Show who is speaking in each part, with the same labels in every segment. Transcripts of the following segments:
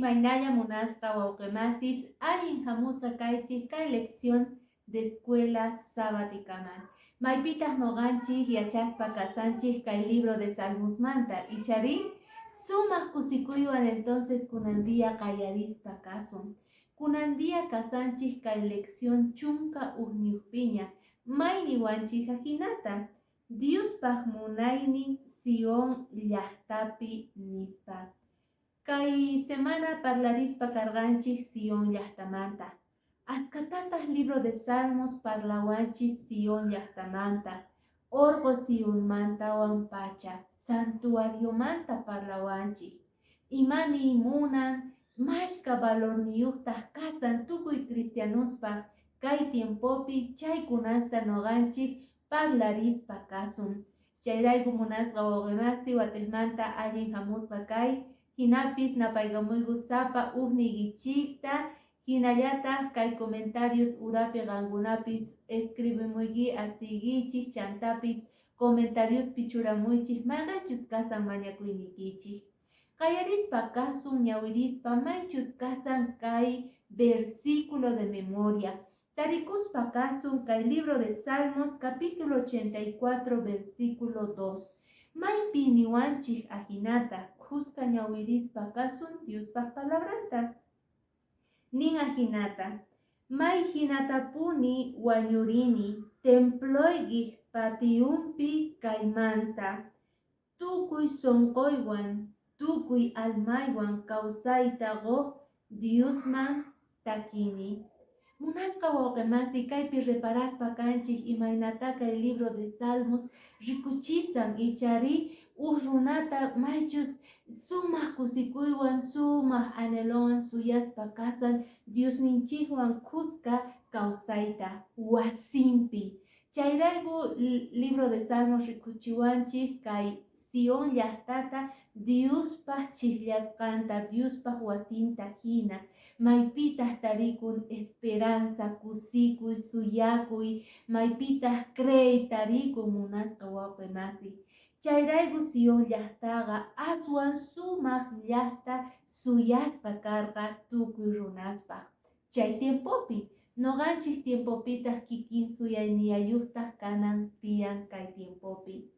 Speaker 1: Imaynaya munasqa wawqimasis allin hamusqa kaychik kay lección de escuela sabatikaman. Maypitaq noqanchik yachaspa kasanchik kay libro de Salmosmanta ichari sumaq kusikuywan entonces kunandia qallarispa kasun. Kunandia kasanchik kay lección chunka uqñuqpiña mayniwanchik hinata Diospaq munaynin Sion llaqtapi nispa. Kay semana parlarispa karganchik Sion llaqtamanta. Askatataq libro de Salmos parlawanchik Sion llaqtamanta. Orqo Sionmantawan pacha santuariomanta parlawanchik. Imani munan mashka valorniyuqtaq kasan tukuy cristianuspaq kay tiempopi chaykunasta noqanchik parlarispa kasun. Chayrayku munasqa wawqimasi watejmanta allin hamusqa kay hinapis napaygamuygu sapa uqnikichikta hinallataq kay comentarios urapi qankunapis escribimuyki atiykichik chantapis comentariospi churamuychik mayqanchus kasan mañakuynikichik. Qallarispa kasun ñawirispa maychus kasan kay versículo de memoria. Tarikuspa kasun kay libro de Salmos capítulo 84 versículo 2. Maypi niwanchik ahinata kusqa ñawirispa kasun Diospaq palabranta. Nin ahinata may hinatapuni wañurini temploykiq patiyumpi kaymanta tukuy sonqoywan tukuy almaywan kawsayta qoq Diosman takini. Munasqa wawqimasi kaypi reparaspa kanchik imaynata kay libro de Salmos rikuchisan ichari runata maychus sumaq kusikuywan sumaq anhelowan suyaspa kasan Diosninchikwan kusqa kawsayta wasinpi. Chayrayku libro de Salmos rikuchiwanchik kay Sion llaqtata Diospaq chikllashqanta Diospaq wasinta hina. Maypitaq tarikun esperanza, kusikuy, suyakuy, maypitaq crey tarikun munasqa wawqimasi. Chayrayku Sion llaqtaqa aswan sumaq llaqta suyasqa karqa tukuy runaspaq. Chay tiempopi, noqanchik tiempopitaq kikin suyayniyayuqtaq kanan tiyan kay tiempopi.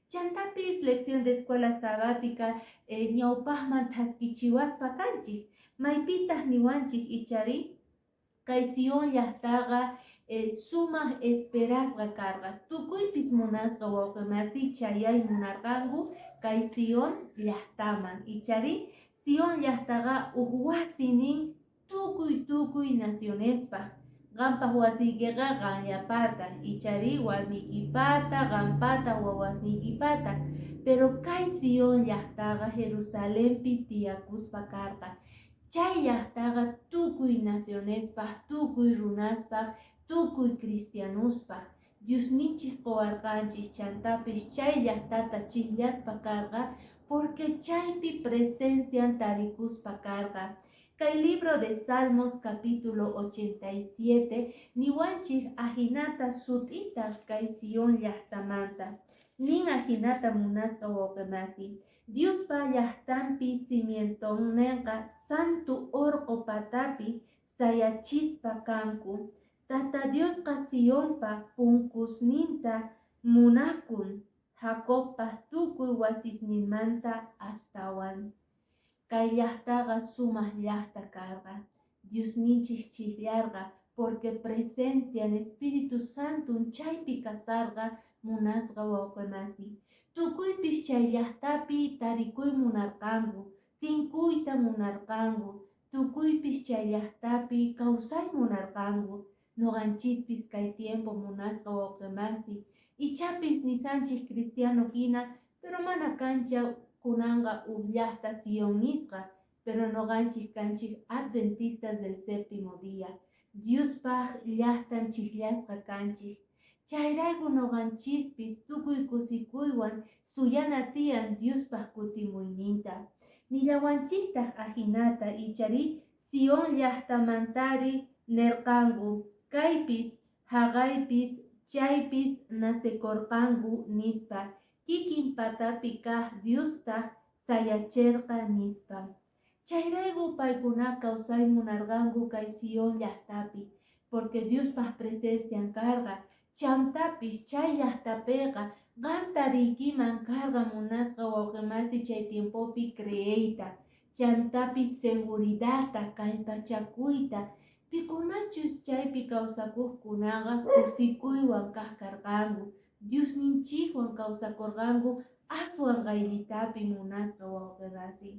Speaker 1: Chantapis lección de escuela sabática ñawpaqman thaskichiwaspa kanchik. Maypitaq niwanchik ichari kay Sion llaqtaqa sumaq esperasqa karqa. Tukuypis munasqa wawqimasi chayay munarqanku kay Sion llaqtaman. Ichari Sion llaqtaqa uq wasinin tukuy nacionespaq. Qanpaq wasiykiqa qanllapata, ichari warmiykipata, qanpata, wawasniykipata. Pero kay Sion llaqtaqa Jerusalempi tiyakuspa karqa. Chay llaqtaqa tukuy nacionespaq, tukuy runaspaq, tukuy cristianuspaq. Diosninchik qowarqanchik chantapis chay llaqtata chikllaspa karqa porque chaypi presencian tarikuspa karqa. Kay libro de Salmos capítulo 87 niwanchik ahinata sut'ita kay Sion llaqtamanta. Nin ahinata munasqa wawqimasi. Diospa llaqtanpi cimientonqa santu orqo patapi sayachispa kanku. Tata Diosqa Sionpa punkusninta munakun. Jacobpa tukuy wasisninmanta astawan. Kay llaqtaqa sumaq llaqta karqa. Diosninchik chiklarqa porque presencian Espíritu Santo chaypi kasarqa munasqa wawqimasi. Tukuypis chay llaqtapi tarikuy munarqanku, tinkuyta munarqanku, tukuypis chay llaqtapi kawsay munarqanku. Noqanchispis kay tiempo munasqa wawqimasi. Ichapis nisanchik cristiano hina, pero mana kancha kunanga llaqta Sion nisqa, pero noqanchik kanchik adventistas del séptimo día. Diospaq llaqtan chiklasqa kanchik. Chayrayku noqanchispis tukuy kusikuywan suyana tiyan Diospaq kutimuyninta. Nillawanchiktaq ahinata ichari Sion llaqtamantari nerqanku. Kaypis, haqaypis, chaypis nasekorqanku nispa. Kikin patapi kaq Diostaq sayachirqa nispa. Chayraygu paykuna kawsaymunarqanku kay Sion llaqtapi, porque Diospa presencian karqa, chantapis chay llaqtapiqa qamta riykiman karqa munasqa wawqimasi chay tiempopi creeyta, chantapis seguridadta kallpachakuyta, pikunachus chaypi kawsakuqkunaqa kusikuywan kaq karqanku, Diosninchikwan kawsakurqanku aswan qaylitapi munasqa wawqimasi.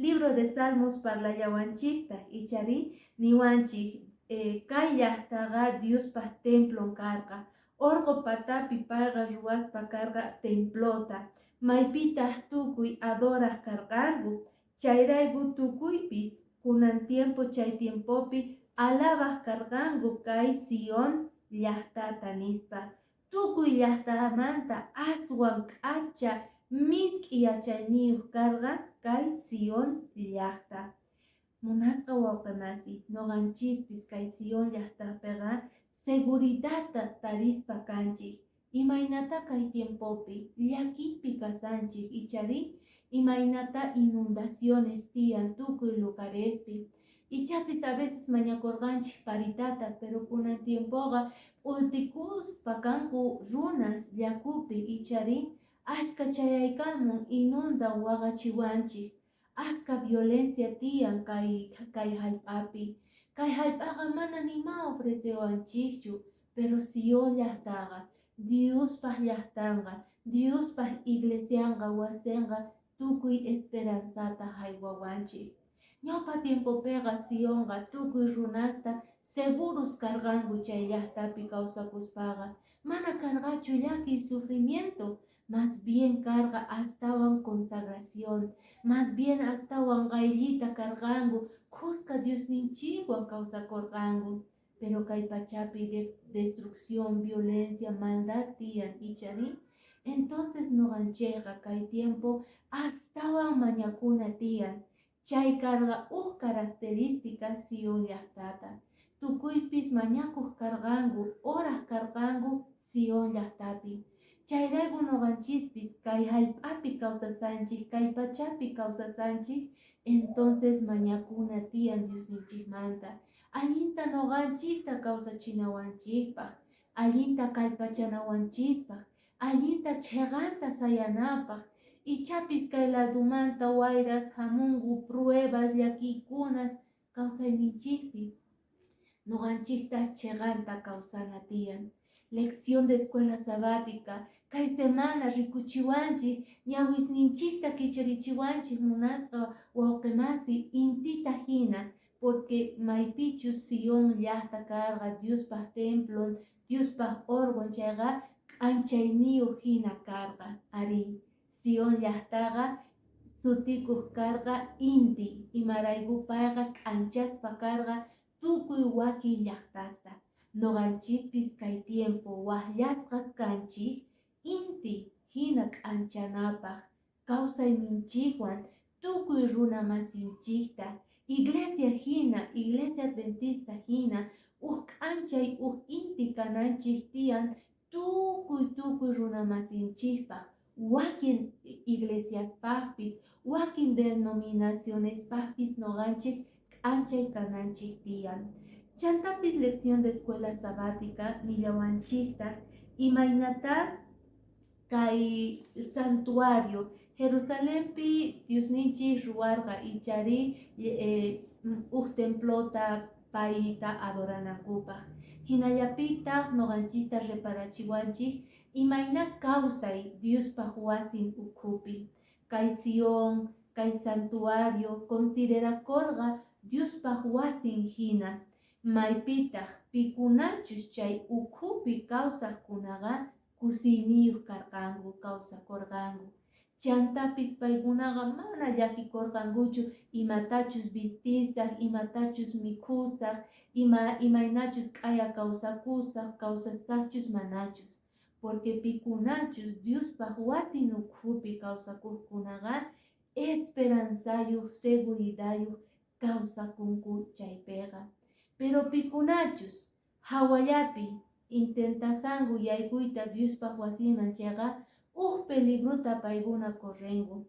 Speaker 1: Libro de Salmos parlallawanchikta ichari niwanchik kay llaqtaqa Diospa templon karqa, orqo patapi payqa ruwaspa karqa templota, maypitaq tukuy adoraq karqanku, chayrayku tukuypis kunan tiempo chay tiempopi alabaq karqanku kay Sion llaqtata nispa, tukuy llaqtamanta aswan k'acha misk'i yachayniyuq karqa kay Sion llaqta. Munasqa wawqimasi, noqanchispis kay Sion llaqtapiqa seguridadta tarispa kanchik, imaynata kay tiempopi llakiypi kasanchik ichari imaynata inundaciones tiyan tukuy lugarespi, ichapis a veces mañakurqanchik paritata, pero kunan tiempoqa ultikuspa kanku runas llakupi ichari ashka chayaykamun inundan waqachiwanchik, aska violencia tiyan kay hallp'api, kay hallp'aqa mana nima ofrecewanchikchu, pero Sion llaqtaqa Diospaq llaqtanqa, Diospaq iglesianqa wasinqa tukuy esperanzata haywawanchik. Ñawpa tiempopiqa Sionqa tukuy runasta seguros karqanku chay llaqtapi kawsakuspaqa, mana karqachu llaki sufrimiento, más bien karqa astawan consagración, más bien astawan qayllita karqanku, kusqa Diosninchikwan kawsakurqanku, pero kay pachapi destrucción, violencia, maldad tiyan ichari, entonces noqanchikqa kay tiempo astawan mañakuna tiyan, chay karqa característica Sion llaqtata, tukuypis mañakuq karqanku, oraq karqanku Sion llaqtapi. Chayrayku noqanchispis kay hallp'api kawsasanchik, kay pachapi kawsasanchik, entonces mañakuna tiyan Diosninchikmanta, allinta noqanchikta kawsachinawanchikpaq, allinta kallpachanawanchikpaq, allinta chiqanta sayanapaq, ichapis kay ladumanta wayras hamungu pruebas llakiykunas kawsayninchikpi, noqanchikta chiqanta kawsana tiyan. Lección de escuela sabática, kay semana rikuchiwanchik, ñawisninchikta kicharichiwanchik munasqa wawqimasi intita hina, porque maypichus Sion llaqta karqa Diospaq templon, Diospaq orgon chayqa k'anchayniyuq hina karqa, ari Sion llaqtaqa sutikuq karqa inti, imarayku payqa k'anchaspa karqa tukuy wakin llaqtasta. Noqanchispis kay tiempo waqllasqas kanchik inti hina k'anchanapaq, kawsayninchikwan tukuy runa masinchikta, iglesia hina, iglesia adventista hina, k'anchay inti kananchik tiyan tukuy runa masinchikpaq, wakin iglesiaspaqpis, wakin denominacionespaqpis noqanchik k'anchay kananchik tiyan. Chantapis lección de escuela sabática nillawanchikta imaynata kay santuario Jerusalempi Diosninchik ruwarqa ichari templota payta adoranakupaq, hinallapitaq noqanchikta reparachiwanchik imayna kawsay Diospaq wasin ukhupi, kay Sion, kay santuario considerakurqa Diospaq wasin hina, maypitaq pikunachus chay ukhupi kawsaqkunaqa kusiyniyuq karqanku, kawsakurqanku, chantapis paykunaqa mana llakikurqankuchu imatachus vistisaq, imatachus mikhusaq, imaynachus k'aya kawsakusaq, kawsasaqchus manachus, porque pikunachus Diospaq wasin ukhupi kawsakuqkunaqa esperanzayuq, seguridayuq kawsakunku chaypiqa. Pero pikunachus hawallapi intentasanku yaykuyta Diospaq wasinman chayqa peligruta paykuna correnku,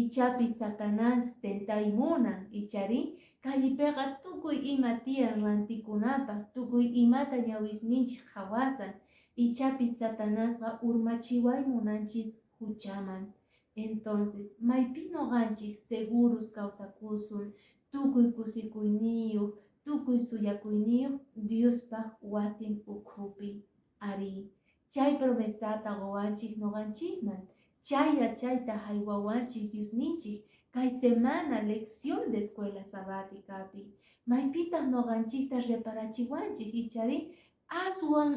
Speaker 1: ichapi Satanás tentaymunan ichari kallipiqa tukuy ima tiyan rantikunapaq tukuy imata ñawisninchik hawasan ichapi Satanasqa urmachiwaymunanchis huchaman. Entonces maypi noqanchik seguros kawsakusun tukuy kusikuyniyuq tukuy suyakuyniyuq Diospaq wasin ukhupi ari chay promesata ruwanchik noqanchikman chay yachayta haywawanchik Diosninchik kay semana lección de escuela sabáticapi maypitaq noqanchikta reparachiwanchik ichari aswan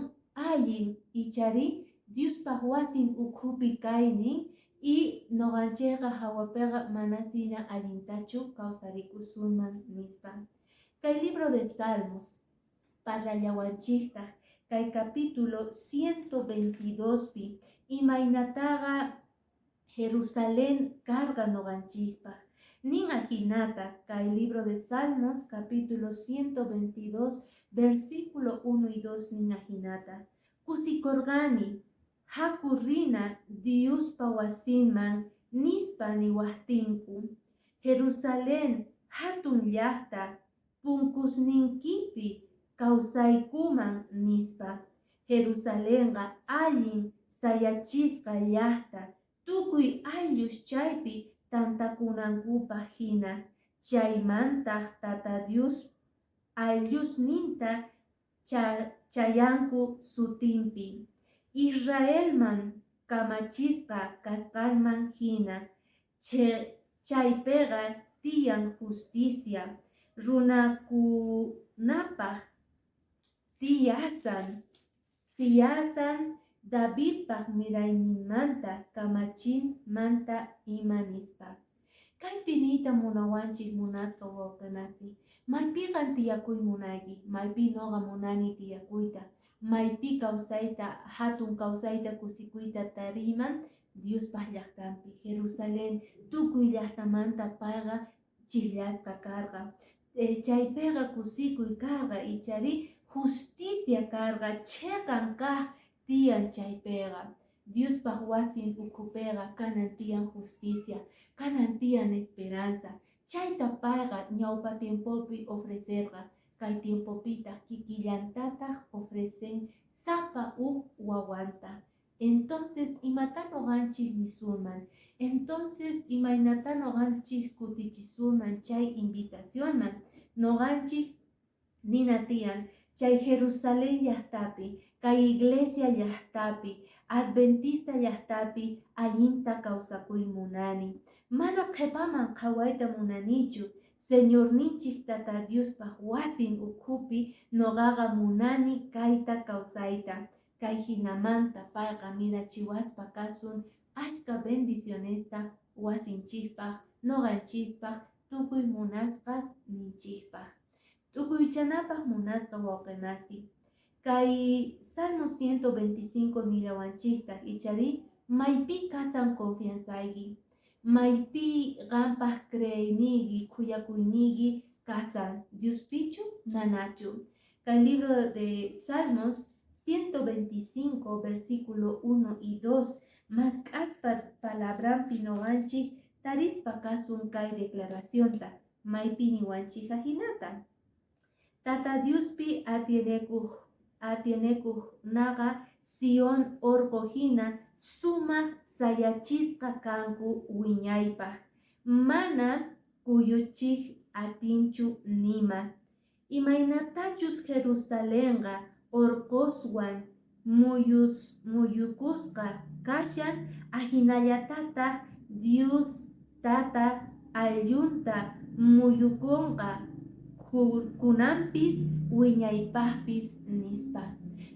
Speaker 1: allin ichari Diospaq wasin ukhupi kaynin y noqanchikqa hawapiqa mana sina allintachu kawsarikusunman nispa. Kay libro de Salmos parlallawanchiktaq kay capítulo 122 pi imaynataqa Jerusalén carga noqanchikpaq nin ajinata kay libro de Salmos capítulo 122 versículo 1 y 2 nin ajinata kusikorqani haku rina Diospa wasinman nispa niwaqtinku Jerusalén hatun llaqta punkusninkipi kawsaykuman nispa Jerusalenqa allin sayachisqa llaqta tukuy ayllush chaypi tantakunankupaq hina chaymantaq tata Dios ayllusninta chayanku sutinpi Israelman kamachisqa kasqanman hina chaypiqa tiyan justicia runakunapaq tiyasan Davidpaq mirayninmanta kamachinmanta ima nispa. Kaypi niyta munawanchik munasqa wawqinasi maypiqan tiyakuymunaki maypi noqa munani tiyakuyta maypi kawsayta hatun kawsayta kusikuyta tariman Diospaq llaqtanpi Jerusalén tukuy llaqtamanta payqa chillasqa karqa chaypiqa kusikuy karqa ichari justicia karqa chiqan kaq tiyan chaypiqa Diospaq wasin ukhupiqa kanan tiyan justicia kanan tiyan esperanza chayta payqa ñawpa tiempopi ofrecerqa kay tiempopita kikillantataq ofrecen sapa wawanta entonces imata noqanchik nisunman entonces imaynata noqanchik kutichisunman chay invitacionman noqanchik nina tiyan chay Jerusalén llaqtapi kay iglesia llaqtapi adventista llaqtapi allinta kawsakuymunani mana qhipaman qhawayta munanichu Señorninchik tata Diospaq wasin ukhupi noqaqa munani kayta kawsayta kay hinamanta payqa mirachiwaspa kasun ashka bendicionesta wasinchikpaq noqanchikpaq tukuy munasqas ninchikpaq tukuychanapaq munasqa wawqinasi kay Salmo 125 nillawanchiktaq ichari maypi kasan confianzayki maypi qanpaq creyniki kuyakuyniki kasan Diospichu manachu kay libro de Salmos 125 versículo 1 y 2 mas k'aspa palabrampi noqanchik tarispa kasun kay declaracionta maypi niwanchik hinata Tata Diospi atienekuq naqa Sion orqojina sumaq sayachisqa kanku wiñaypaq mana kuyuchik atinchu nima imaynatachus Jerusalenqa orqoswan muyukusqa kashan ahinallatataq Dios tata ayllunta muyukunqa kunanpis wiñaypaqpis nispa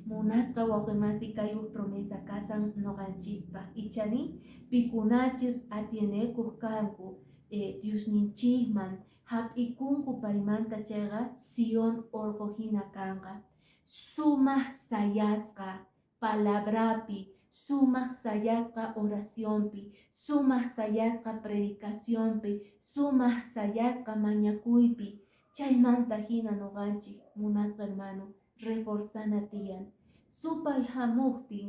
Speaker 1: munasqa wawqimasi kayuq promesa kasan noqanchikpaq ichani pikunachus atienekuq kanku Diosninchikman hap'ikunku paymanta chayqa Sion orqojina kanqa sumaq sayasqa palabrapi sumaq sayasqa oracionpi sumaq sayasqa predicacionpi sumaq sayasqa mañakuypi chaymanta hina noqanchik munasqa hermano reforzana tiyan supay hamuqtin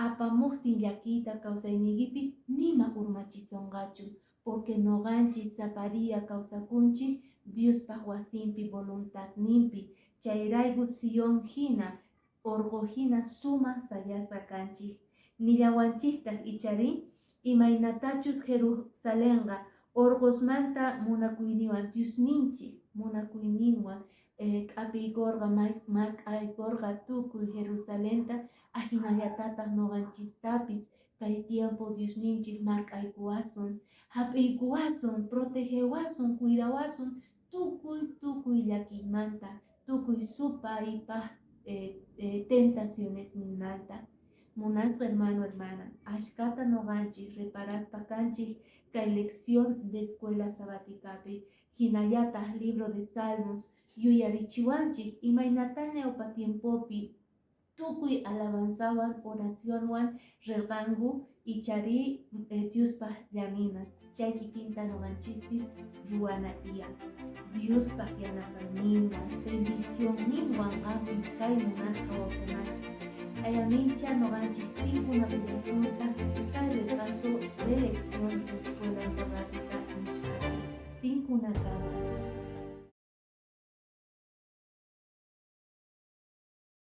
Speaker 1: apamuqtin llakiyta kawsaynikipi nima urmachisonqachu porque noqanchis zaparia kawsakunchik Diospa wasinpi voluntad nimpi. Chayrayku Sion hina, orgo hina suma sayasqa kanchik. Nillawanchikta icharin, imaynatachus Jerusalenqa orgosmanta munakuyniwan Diosninchik munakuyninwan k'apiykurqa mak'aykurqa tukuy Jerusalenta ajinallatataq noqanchistapis kay tiempo Diosninchik mak'aykuwasun, hap'iykuwasun, protegewasun, cuidawasun tukuy llakiymanta, tukuy supaypaq tentaciones nimanta. Munasqa hermano, hermana, ashkata noqanchik reparaspa kanchik kay lección de escuela sabaticapi, hinallataq libro de Salmos, yuyarichiwanchik imaynata ñawpa tiempopi tukuy alabanzawan, oracionwan rirqanku ichari Diospaq llamina. Chay kikinta noqanchispis ruwana tiyan. Diospaq yanapayninwan, bendicionninwan ampis kay munasqa wawqinasqa. Ayamincha noqanchik tinkuna kunasunta kay repaso de lección de escuela sabática